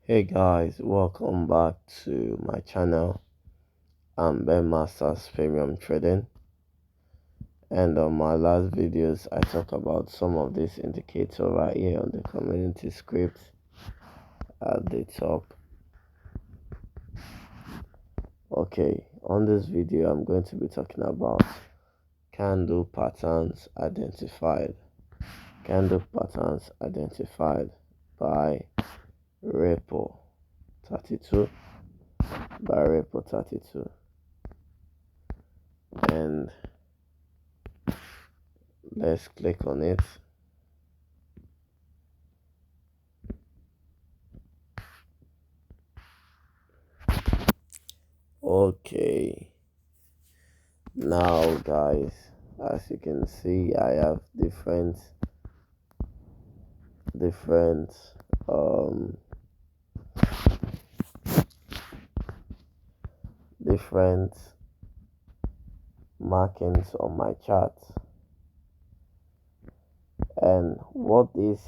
Hey guys, welcome back to my channel. I'm Ben Masters Premium Trading, and on my last videos I talk about some of this indicator right here on the community script at the top. Okay, on this video I'm going to be talking about candle patterns identified. Candle patterns identified by Ripple 32 by Ripple 32, and let's click on it. Okay, now guys, as you can see, I have different um different markings on my chart, and what this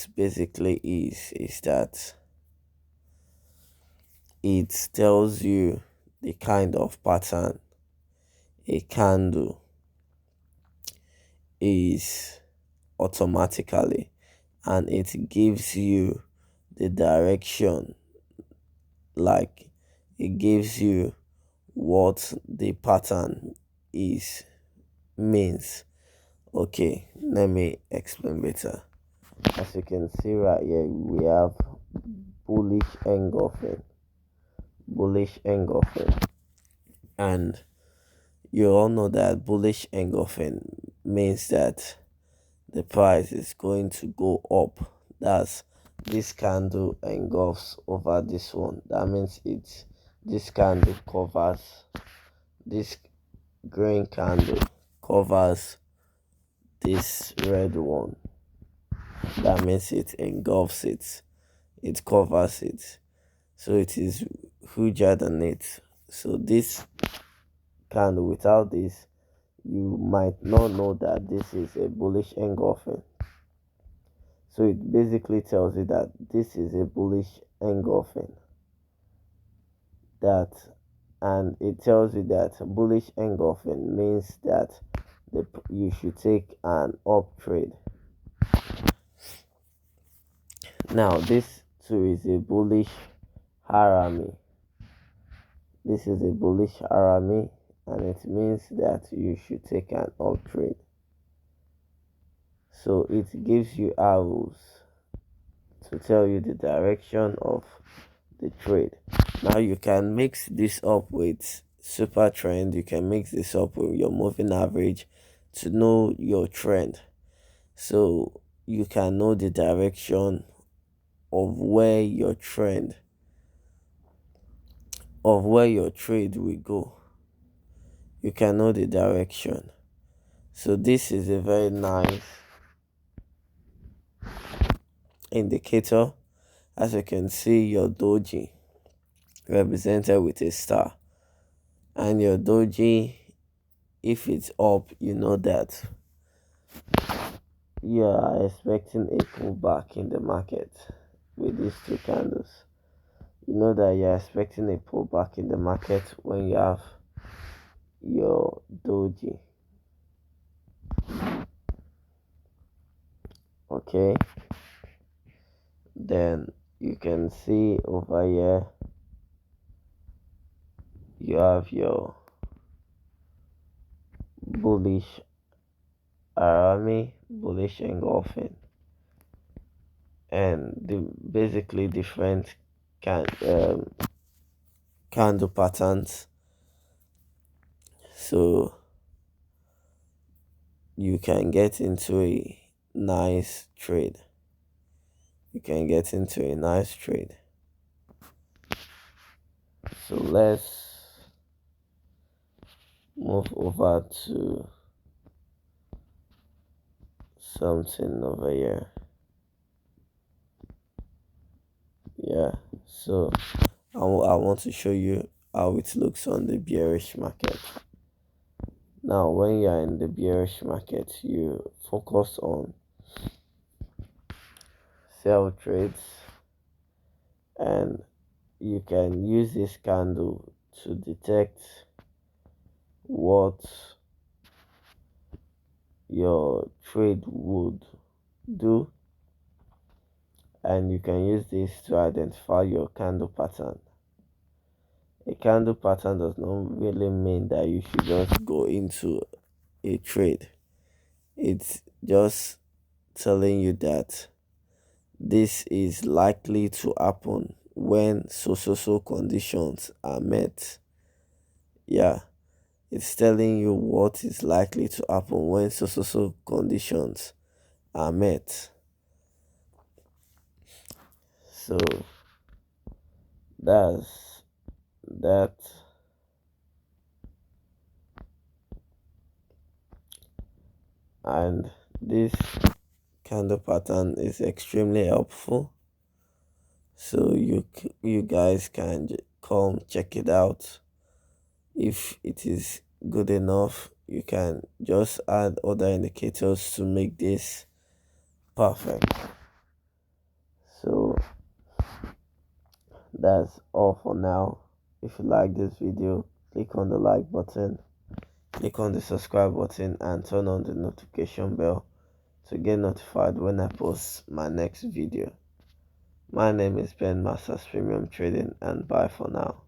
basically is that it tells you the kind of pattern a candle is automatically, and it gives you the direction, like it gives you what the pattern is means. Okay, let me explain better. As you can see right here, we have bullish engulfing, bullish engulfing, and you all know that bullish engulfing means that the price is going to go up. That's this candle engulfs over this one. That means this candle covers, this green candle covers this red one. That means it engulfs it, it covers it, so it is huger than it. So this candle, without this, you might not know that this is a bullish engulfing. So it basically tells you that this is a bullish engulfing. That, and it tells you that bullish engulfing means that you should take an up trade. Now this too is a bullish harami. This is a bullish harami, and it means that you should take an up trade. So it gives you arrows to tell you the direction of the trade. Now you can mix this up with super trend, you can mix this up with your moving average to know your trend, so you can know the direction of where your trend, of where your trade will go. You can know the direction. So this is a very nice indicator. As you can see, your doji represented with a star, and your doji, if it's up, you know that you are expecting a pullback in the market. With these two candles, you know that you are expecting a pullback in the market when you have your doji. Okay, then you can see over here you have your bullish arami, bullish engulfing, and the basically different candle patterns, so you can get into a nice trade. You can get into a nice trade. So let's move over to something over here. Yeah, so I want to show you how it looks on the bearish market. Now when you are in the bearish market, you focus on sell trades, and you can use this candle to detect what your trade would do, and you can use this to identify your candle pattern. A candle pattern does not really mean that you should just go into a trade. It's just telling you that this is likely to happen when so conditions are met. Yeah, it's telling you what is likely to happen when so conditions are met. So that's that. And this candle pattern is extremely helpful, so you guys can come check it out. If it is good enough, you can just add other indicators to make this perfect. So that's all for now. If you like this video, click on the like button, click on the subscribe button, and turn on the notification bell to get notified when I post my next video. My name is Ben Masters Premium Trading, and bye for now.